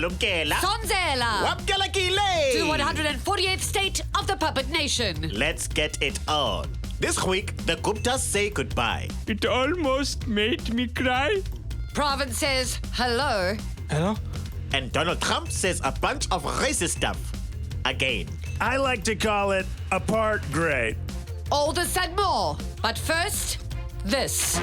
Malumkela. Sonzela. Wapkalakile. To the 148th state of the puppet nation. Let's get it on. This week, the Guptas say goodbye. It almost made me cry. Pravin says hello. Hello? And Donald Trump says a bunch of racist stuff. Again. I like to call it a part great. All this and more. But first, this.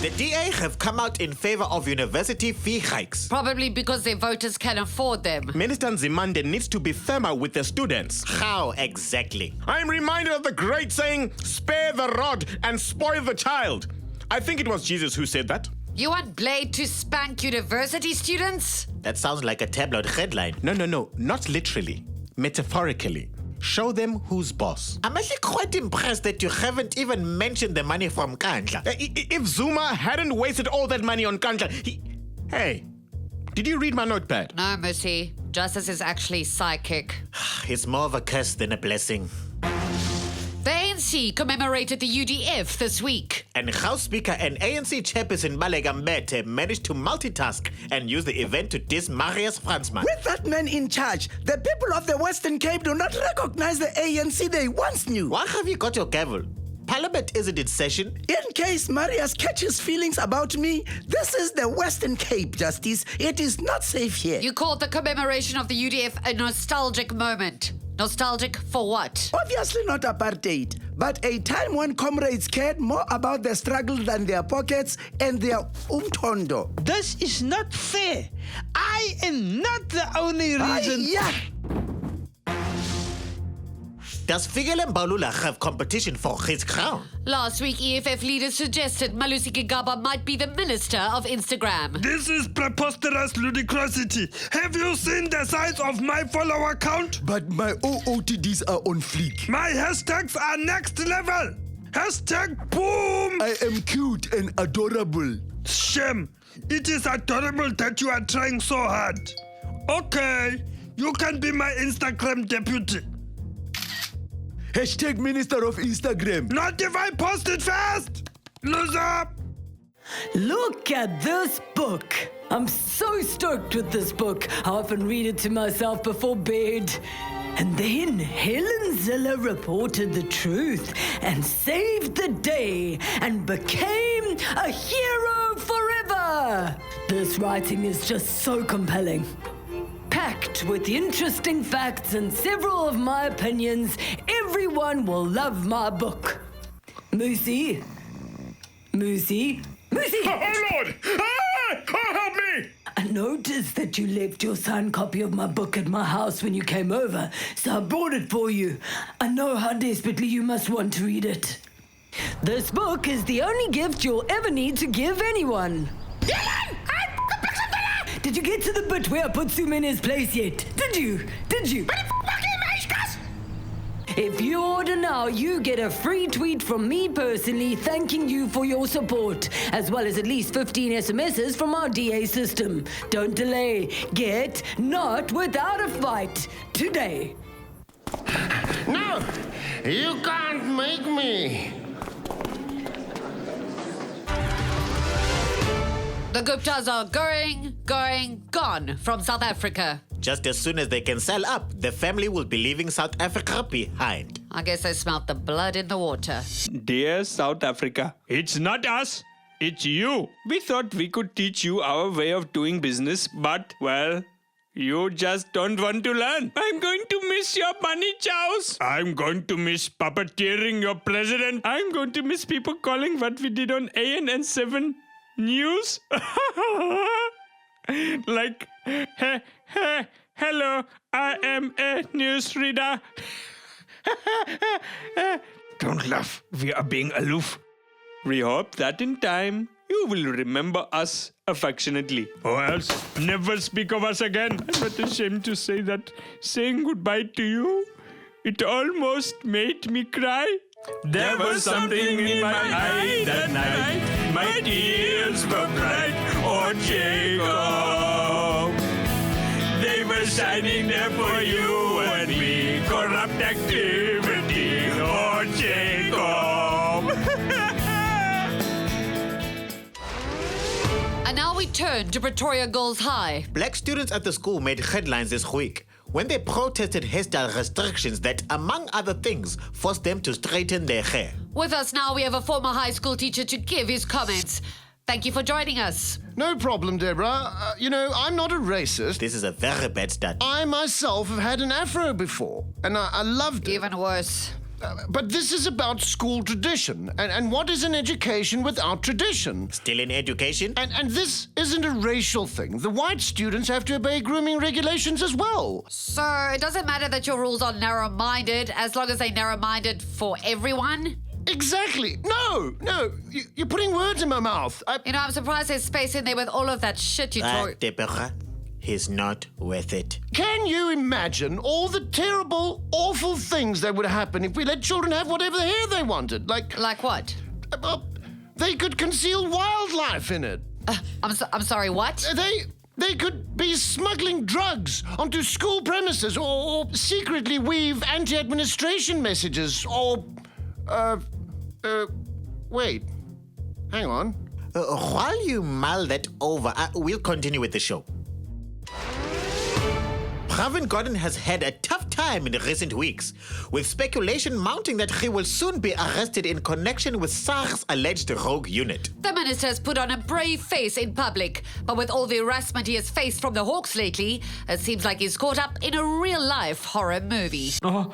The DA have come out in favor of university fee hikes. Probably because their voters can afford them. Minister Nzimande needs to be firmer with the students. How exactly? I'm reminded of the great saying, spare the rod and spoil the child. I think it was Jesus who said that. You want Blade to spank university students? That sounds like a tabloid headline. No, not literally. Metaphorically. Show them who's boss. I'm actually quite impressed that you haven't even mentioned the money from Kandla. If Zuma hadn't wasted all that money on Kandla, Hey, did you read my notepad? No, Mercy. Justice is actually psychic. It's more of a curse than a blessing. The ANC commemorated the UDF this week. And House Speaker and ANC chairperson Malema managed to multitask and use the event to diss Marius Fransman. With that man in charge, the people of the Western Cape do not recognize the ANC they once knew. Why have you got your gavel? Parliament isn't in session. In case Marius catches feelings about me, this is the Western Cape, Justice. It is not safe here. You called the commemoration of the UDF a nostalgic moment. Nostalgic for what? Obviously not apartheid, but a time when comrades cared more about their struggle than their pockets and their umtondo. This is not fair. I am not the only reason. Yeah. Does Figel and Balula have competition for his crown? Last week, EFF leaders suggested Malusi Gigaba might be the minister of Instagram. This is preposterous ludicrosity. Have you seen the size of my follower count? But my OOTDs are on fleek. My hashtags are next level. Hashtag boom. I am cute and adorable. Shame. It is adorable that you are trying so hard. Okay, you can be my Instagram deputy. Hashtag Minister of Instagram. Not if I post it first. Loser. Look at this book. I'm so stoked with this book. I often read it to myself before bed. And then Helen Ziller reported the truth and saved the day and became a hero forever. This writing is just so compelling. Packed with interesting facts and several of my opinions, everyone will love my book. Moosey? Oh, Lord! Help me! I noticed that you left your signed copy of my book at my house when you came over, so I brought it for you. I know how desperately you must want to read it. This book is the only gift you'll ever need to give anyone. Did you get to the bit where I put Suma in his place yet? Did you? If you order now, you get a free tweet from me personally thanking you for your support, as well as at least 15 SMSs from our DA system. Don't delay. Get Not Without a Fight today. No, you can't make me. The Guptas are gone from South Africa. Just as soon as they can sell up, the family will be leaving South Africa behind. I guess they smelt the blood in the water. Dear South Africa, it's not us, it's you. We thought we could teach you our way of doing business, but, well, you just don't want to learn. I'm going to miss your money chows. I'm going to miss puppeteering your president. I'm going to miss people calling what we did on ANN 7 News. Like, hello, I am a newsreader. Don't laugh, we are being aloof. We hope that in time you will remember us affectionately. Or else never speak of us again. I'm not ashamed to say that saying goodbye to you, it almost made me cry. There was something in my eye that night. My tears were bright. Oh, Jacob. They were shining there for you and me. Corrupt activity. Oh, Jacob. And now we turn to Pretoria Girls High. Black students at the school made headlines this week when they protested hairstyle restrictions that, among other things, forced them to straighten their hair. With us now, we have a former high school teacher to give his comments. Thank you for joining us. No problem, Deborah. I'm not a racist. This is a very bad start. I myself have had an afro before, and I loved it. Even worse. But this is about school tradition, and what is an education without tradition? Still in education? And this isn't a racial thing. The white students have to obey grooming regulations as well. So it doesn't matter that your rules are narrow-minded as long as they're narrow-minded for everyone? Exactly. No, you're putting words in my mouth. I'm surprised there's space in there with all of that shit you talk. Deborah, he's not worth it. Can you imagine all the terrible, awful things that would happen if we let children have whatever hair they wanted? Like what? They could conceal wildlife in it. I'm sorry, what? They could be smuggling drugs onto school premises or secretly weave anti-administration messages or... wait. Hang on. While you mull that over, we'll continue with the show. Pravin Gordon has had a tough time in recent weeks, with speculation mounting that he will soon be arrested in connection with SAR's alleged rogue unit. The minister has put on a brave face in public, but with all the harassment he has faced from the Hawks lately, it seems like he's caught up in a real-life horror movie. No.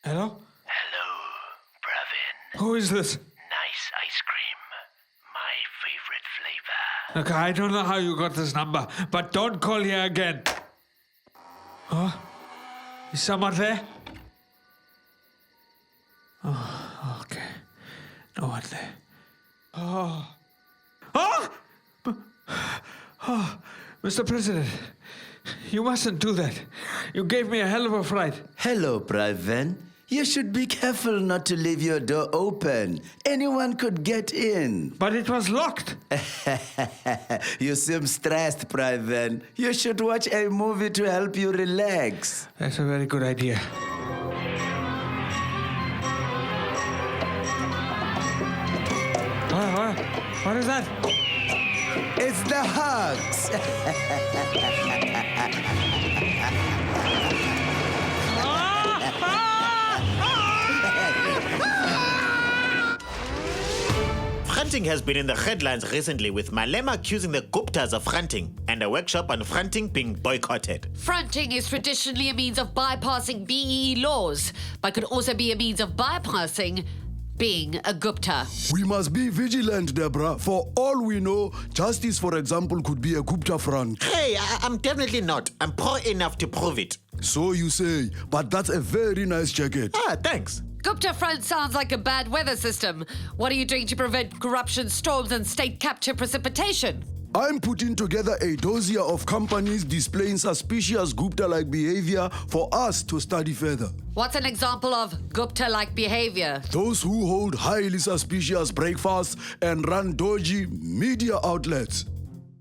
Hello? Hello, Pravin. Who is this? Nice ice cream. My favorite flavor. Look, I don't know how you got this number, but don't call here again. Huh? Is someone there? Oh, okay. No one there. Mr. President, you mustn't do that. You gave me a hell of a fright. Hello, Pravin. You should be careful not to leave your door open. Anyone could get in. But it was locked. You seem stressed, Pravin. You should watch a movie to help you relax. That's a very good idea. What is that? It's the Hawks. Fronting has been in the headlines recently, with Malema accusing the Guptas of fronting and a workshop on fronting being boycotted. Fronting is traditionally a means of bypassing BEE laws, but could also be a means of bypassing being a Gupta. We must be vigilant, Deborah. For all we know, justice, for example, could be a Gupta front. Hey, I'm definitely not. I'm pro enough to prove it. So you say, but that's a very nice jacket. Thanks. Gupta front sounds like a bad weather system. What are you doing to prevent corruption, storms, and state capture precipitation? I'm putting together a dossier of companies displaying suspicious Gupta-like behavior for us to study further. What's an example of Gupta-like behavior? Those who hold highly suspicious breakfasts and run dodgy media outlets.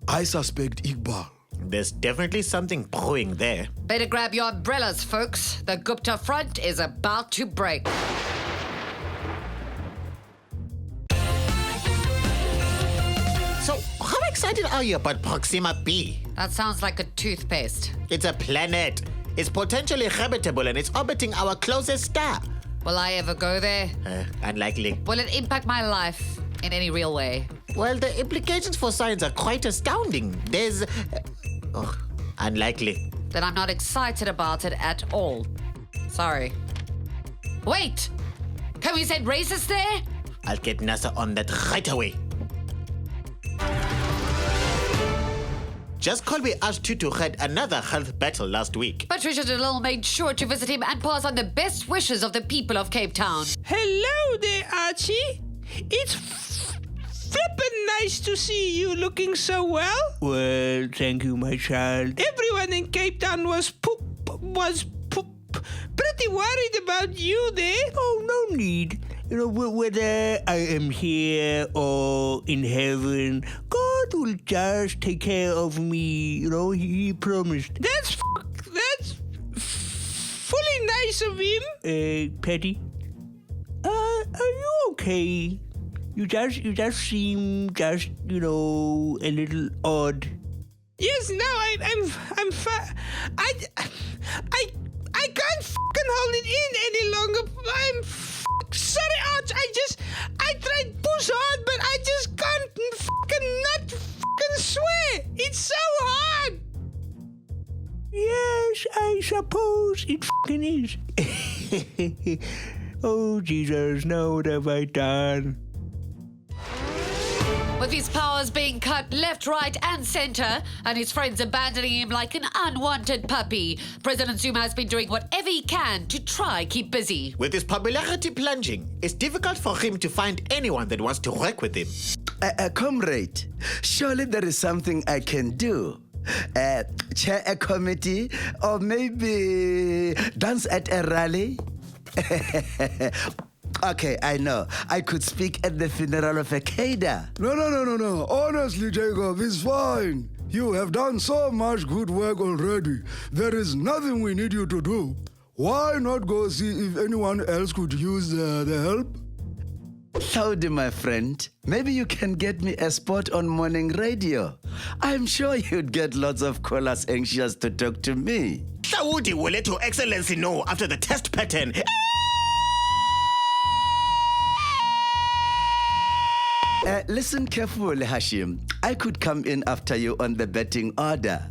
I suspect Iqbal. There's definitely something brewing there. Better grab your umbrellas, folks. The Gupta front is about to break. So, how excited are you about Proxima B? That sounds like a toothpaste. It's a planet. It's potentially habitable and it's orbiting our closest star. Will I ever go there? Unlikely. Will it impact my life in any real way? Well, the implications for science are quite astounding. There's... unlikely. Then I'm not excited about it at all. Sorry. Wait! Can we send racists there? I'll get NASA on that right away. Just Colby asked you to head another health battle last week. Patricia De Lille made sure to visit him and pass on the best wishes of the people of Cape Town. Hello there, Archie. It's flippin' nice to see you looking so well. Well, thank you, my child. Everyone in Cape Town was pretty worried about you there. Oh, no need. You know, whether I am here or in heaven, God will just take care of me. You know, he promised. That's fully nice of him. Patty, Are you okay? You just seem a little odd. Yes, no, I'm fine. I can't fucking hold it in any longer. I'm sorry, Arch. I tried push hard, but I just can't not swear. It's so hard. Yes, I suppose it fucking is. Oh, Jesus, now what have I done? With his powers being cut left, right, and centre, and his friends abandoning him like an unwanted puppy, President Zuma has been doing whatever he can to try keep busy. With his popularity plunging, it's difficult for him to find anyone that wants to work with him. Comrade, surely there is something I can do. Chair a committee, or maybe dance at a rally? Okay, I know. I could speak at the funeral of a cadre. No. Honestly, Jacob, it's fine. You have done so much good work already. There is nothing we need you to do. Why not go see if anyone else could use the help? Saudi, my friend, maybe you can get me a spot on morning radio. I'm sure you'd get lots of callers anxious to talk to me. Saudi will let Your Excellency know after the test pattern. Listen carefully, Hashim. I could come in after you on the betting order.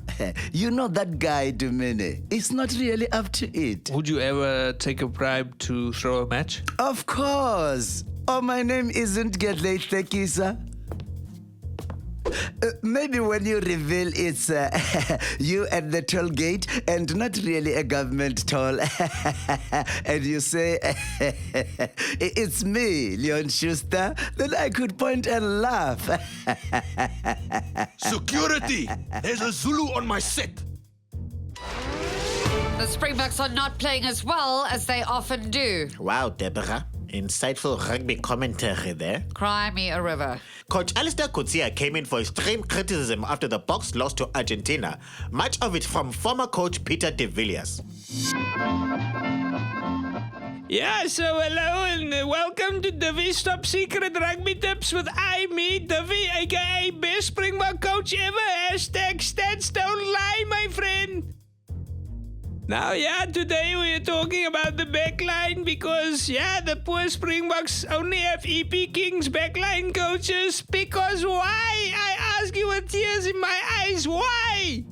You know that guy, Dumene, is not really up to it. Would you ever take a bribe to throw a match? Of course. Oh, my name isn't Gedley Tekisa. Maybe when you reveal it's you at the toll gate and not really a government toll, and you say it's me, Leon Schuster, then I could point and laugh. Security! There's a Zulu on my set. The Springboks are not playing as well as they often do. Wow, Deborah. Insightful rugby commentary there. Cry me a river. Coach Alistair Coetzee came in for extreme criticism after the Boks lost to Argentina, much of it from former coach Peter De Lille. Yeah, so hello and welcome to Divvy's Top Secret Rugby Tips with me, Divvy, aka best Springbok coach ever. Hashtag stats don't lie, my friend. Now, today we are talking about the backline because, the poor Springboks only have EP Kings backline coaches. Because why? I ask you with tears in my eyes, why?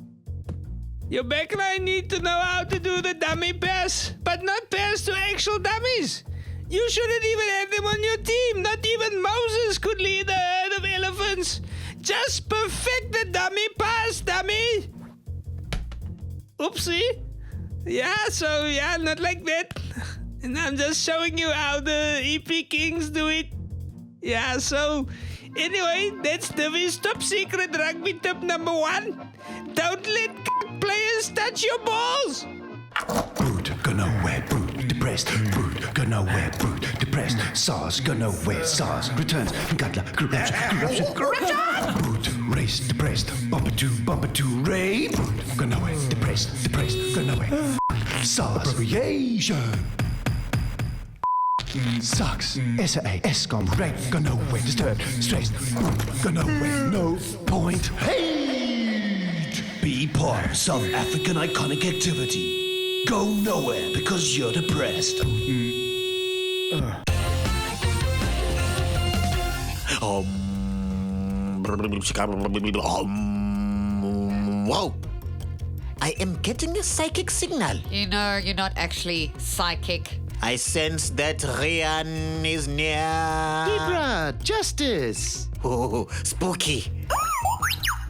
Your backline need to know how to do the dummy pass, but not pass to actual dummies. You shouldn't even have them on your team. Not even Moses could lead a herd of elephants. Just perfect the dummy pass, dummy. Oopsie. Not like that. And I'm just showing you how the EP Kings do it. Anyway, that's Divvy's top secret rugby tip number 1. Don't let players touch your balls. Brood, go nowhere, brood, depressed. Brood, go nowhere, brood, depressed. SARS, go nowhere, SARS, returns. Gatla, corruption. Brood, race, depressed. Bumper two, ray. Brood, go nowhere, depressed, go nowhere. SARS, appropriation. Sucks. SAA, ESCOM, ray, go nowhere, disturbed, stressed. Brood, go nowhere, no point. Hate. Be part of African iconic activity. Go nowhere because you're depressed. Whoa. I am getting a psychic signal. You know you're not actually psychic. I sense that Rian is near. Deborah, justice. Oh, spooky.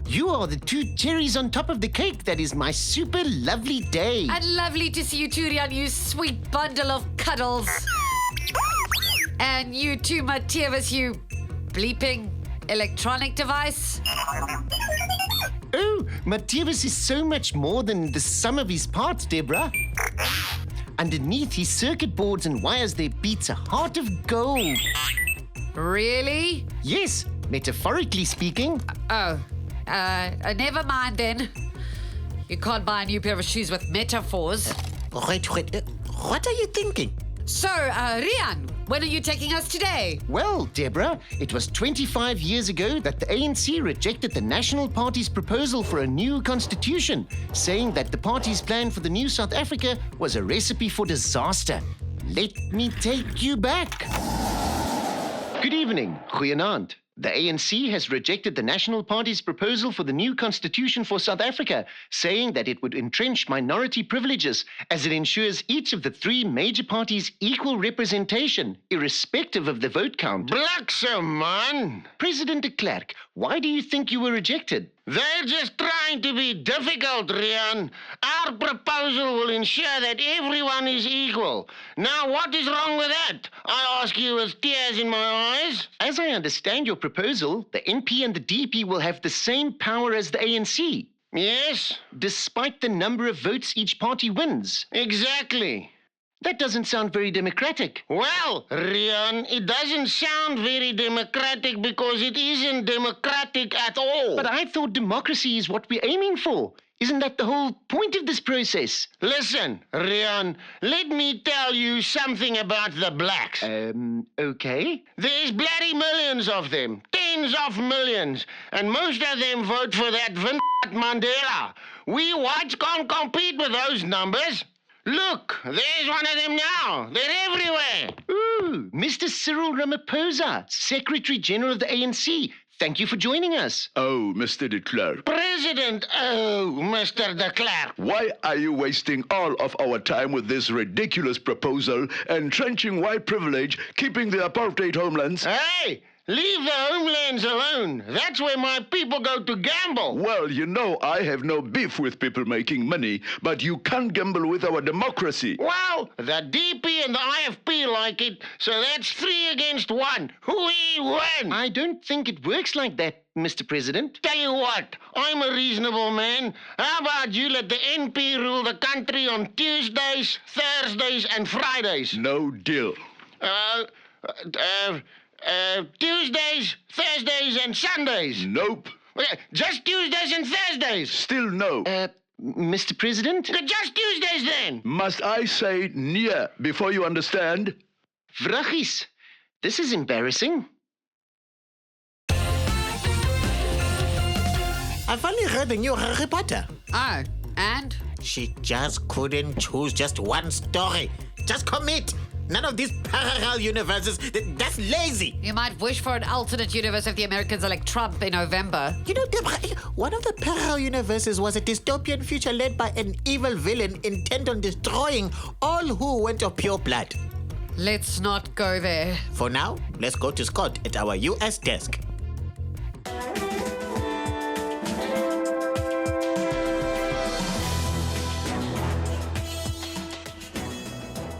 You are the 2 cherries on top of the cake. That is my super lovely day. And lovely to see you too, Rian, you sweet bundle of cuddles. And you too, Matthias, you bleeping electronic device. Oh, Matthias is so much more than the sum of his parts, Deborah. Underneath his circuit boards and wires there beats a heart of gold. Really? Yes, metaphorically speaking. Never mind then. You can't buy a new pair of shoes with metaphors. Wait. What are you thinking? So, Rian, When are you taking us today? Well, Deborah, it was 25 years ago that the ANC rejected the National Party's proposal for a new constitution, saying that the party's plan for the new South Africa was a recipe for disaster. Let me take you back. Good evening, goeienaand. The ANC has rejected the National Party's proposal for the new constitution for South Africa, saying that it would entrench minority privileges as it ensures each of the three major parties equal representation, irrespective of the vote count. Bliksem, man! President de Klerk, why do you think you were rejected? They're just trying to be difficult, Rian. Our proposal will ensure that everyone is equal. Now, what is wrong with that? I ask you with tears in my eyes. As I understand your proposal, the NP and the DP will have the same power as the ANC. Yes? Despite the number of votes each party wins. Exactly. That doesn't sound very democratic. Well, Rian, it doesn't sound very democratic because it isn't democratic at all. But I thought democracy is what we're aiming for. Isn't that the whole point of this process? Listen, Rian, let me tell you something about the blacks. Okay. There's bloody millions of them. Tens of millions. And most of them vote for that Mandela. We whites can't compete with those numbers. Look, there's one of them now. They're everywhere. Ooh, Mr. Cyril Ramaphosa, Secretary General of the ANC. Thank you for joining us. Oh, Mr. de Klerk. President, oh, Mr. de Klerk. Why are you wasting all of our time with this ridiculous proposal, entrenching white privilege, keeping the apartheid homelands? Hey! Leave the homelands alone. That's where my people go to gamble. Well, you know, I have no beef with people making money, but you can't gamble with our democracy. Well, the DP and the IFP like it, so that's 3 against 1. We win. I don't think it works like that, Mr. President. Tell you what, I'm a reasonable man. How about you let the NP rule the country on Tuesdays, Thursdays, and Fridays? No deal. Tuesdays, Thursdays, and Sundays. Nope. Just Tuesdays and Thursdays. Still no. Mr. President? Just Tuesdays then. Must I say nee before you understand? Vraggies, this is embarrassing. I've only read the new Harry Potter. Oh, and? She just couldn't choose just one story. Just commit. None of these parallel universes. That's lazy. You might wish for an alternate universe if the Americans elect Trump in November. You know, Deborah, one of the parallel universes was a dystopian future led by an evil villain intent on destroying all who went of pure blood. Let's not go there. For now, let's go to Scott at our US desk.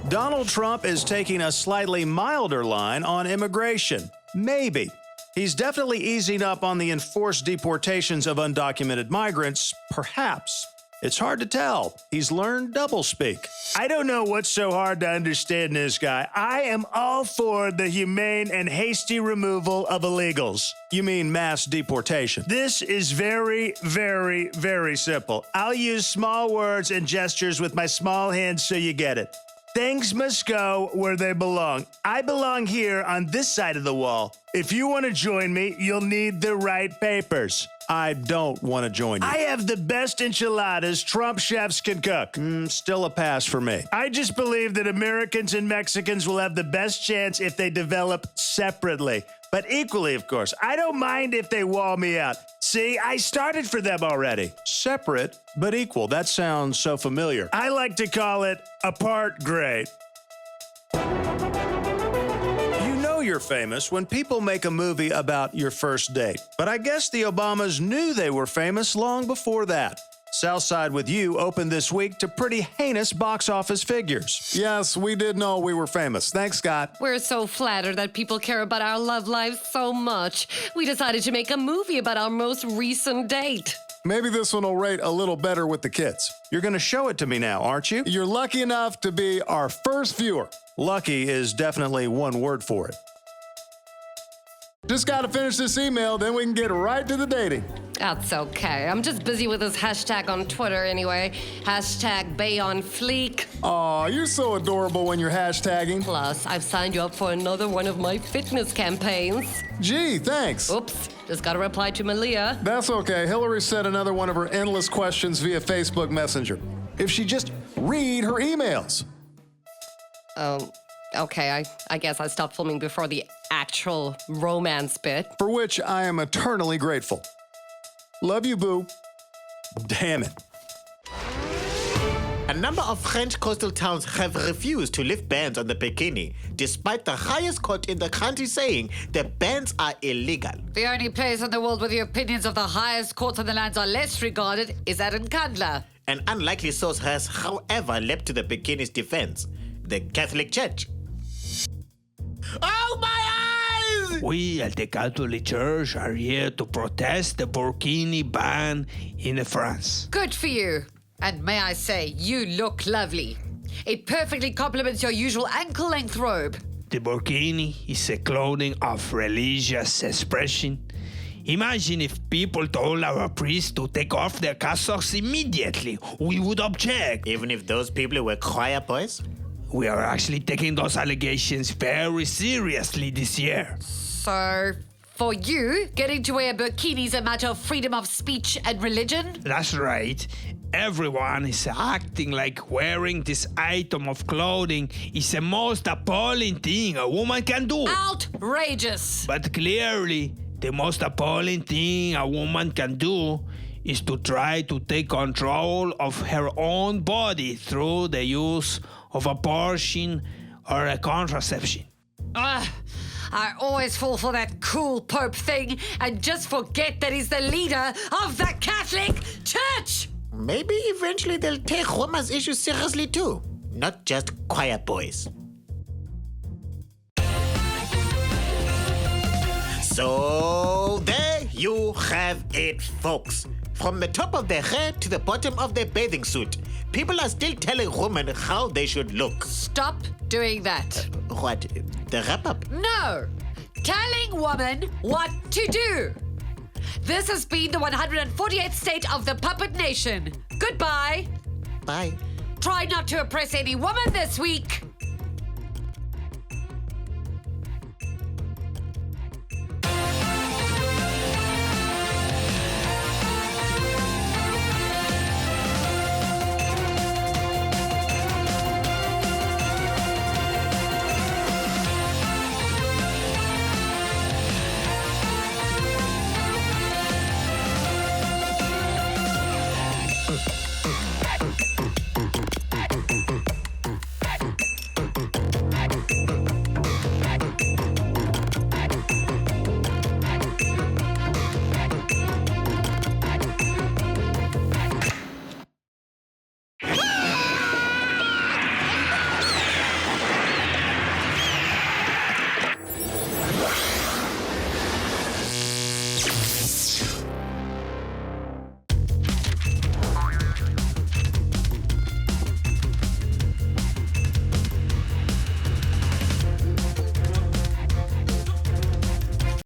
Donald Trump is taking a slightly milder line on immigration. Maybe. He's definitely easing up on the enforced deportations of undocumented migrants. Perhaps. It's hard to tell. He's learned doublespeak. I don't know what's so hard to understand this guy. I am all for the humane and hasty removal of illegals. You mean mass deportation. This is very, very, very simple. I'll use small words and gestures with my small hands so you get it. Things must go where they belong. I belong here on this side of the wall. If you want to join me, you'll need the right papers. I don't want to join you. I have the best enchiladas Trump chefs can cook. Still a pass for me. I just believe that Americans and Mexicans will have the best chance if they develop separately. But equally, of course, I don't mind if they wall me out. See, I started for them already. Separate, but equal. That sounds so familiar. I like to call it apart great. You know you're famous when people make a movie about your first date. But I guess the Obamas knew they were famous long before that. Southside with You opened this week to pretty heinous box office figures. Yes, we did know we were famous. Thanks, Scott. We're so flattered that people care about our love lives so much. We decided to make a movie about our most recent date. Maybe this one will rate a little better with the kids. You're going to show it to me now, aren't you? You're lucky enough to be our first viewer. Lucky is definitely one word for it. Just got to finish this email, then we can get right to the dating. That's okay. I'm just busy with this hashtag on Twitter anyway. Hashtag Bay on Fleek. Aw, you're so adorable when you're hashtagging. Plus, I've signed you up for another one of my fitness campaigns. Gee, thanks. Oops, just got to reply to Malia. That's okay. Hillary sent another one of her endless questions via Facebook Messenger. If she just read her emails. Okay, I guess I stopped filming before the actual romance bit. For which I am eternally grateful. Love you, boo. Damn it. A number of French coastal towns have refused to lift bans on the Bikini, despite the highest court in the country saying the bans are illegal. The only place in the world where the opinions of the highest courts in the lands are less regarded is at Nkandla. An unlikely source has, however, leapt to the Bikini's defense: the Catholic Church. Oh, my eyes! We at the Catholic Church are here to protest the burkini ban in France. Good for you. And may I say, you look lovely. It perfectly complements your usual ankle-length robe. The burkini is a clothing of religious expression. Imagine if people told our priests to take off their cassocks immediately. We would object. Even if those people were choir boys? We are actually taking those allegations very seriously this year. So, for you, getting to wear burkini is a matter of freedom of speech and religion? That's right. Everyone is acting like wearing this item of clothing is the most appalling thing a woman can do. Outrageous! But clearly, the most appalling thing a woman can do is to try to take control of her own body through the use of abortion or a contraception. I always fall for that cool Pope thing and just forget that he's the leader of the Catholic Church! Maybe eventually they'll take women's issues seriously too, not just choir boys. So there you have it, folks. From the top of their head to the bottom of their bathing suit, people are still telling women how they should look. Stop doing that. What? The wrap-up? No! Telling women what to do. This has been the 148th state of the Puppet Nation. Goodbye. Bye. Try not to oppress any woman this week.